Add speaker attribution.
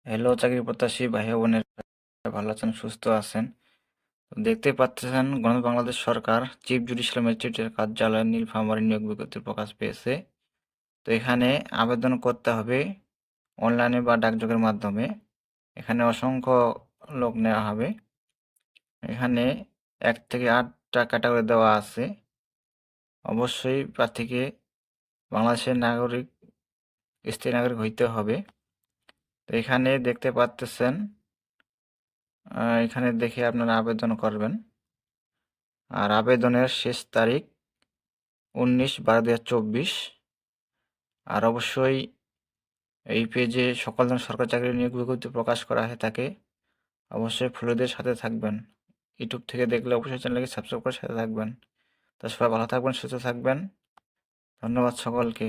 Speaker 1: Hello চাকরি প্রত্যাশী ভাই বোনের, ভালো আছেন, সুস্থ আছেন? তো দেখতে পাচ্ছেন গণতন্ত্র বাংলাদেশ সরকার চিফ জুডিশিয়াল ম্যাজিস্ট্রেটের কার্যালয়ে নীলফামারী নিয়োগ বিজ্ঞপ্তি প্রকাশ পেয়েছে। তো এখানে আবেদন করতে হবে অনলাইনে বা ডাকযোগের মাধ্যমে। এখানে অসংখ্য লোক নেওয়া হবে। এখানে 1 থেকে 8টা ক্যাটাগরি দেওয়া আছে। অবশ্যই প্রার্থীকে বাংলাদেশের নাগরিক, স্থায়ী নাগরিক হইতে হবে। তো এখানে দেখতে পাচ্ছেন, এখানে দেখে আপনারা আবেদন করবেন। আর আবেদনের শেষ তারিখ 19/12/2024। আর অবশ্যই এই পেজে সকল ধরনের সরকারি চাকরির নিয়োগ বিজ্ঞপ্তি প্রকাশ করা হয়ে থাকে। অবশ্যই ফলোদের সাথে থাকবেন। ইউটিউব থেকে দেখলে অবশ্যই চ্যানেলকে সাবস্ক্রাইব করে সাথে থাকবেন। তো সবাই ভালো থাকবেন, সুস্থ থাকবেন। ধন্যবাদ সকলকে।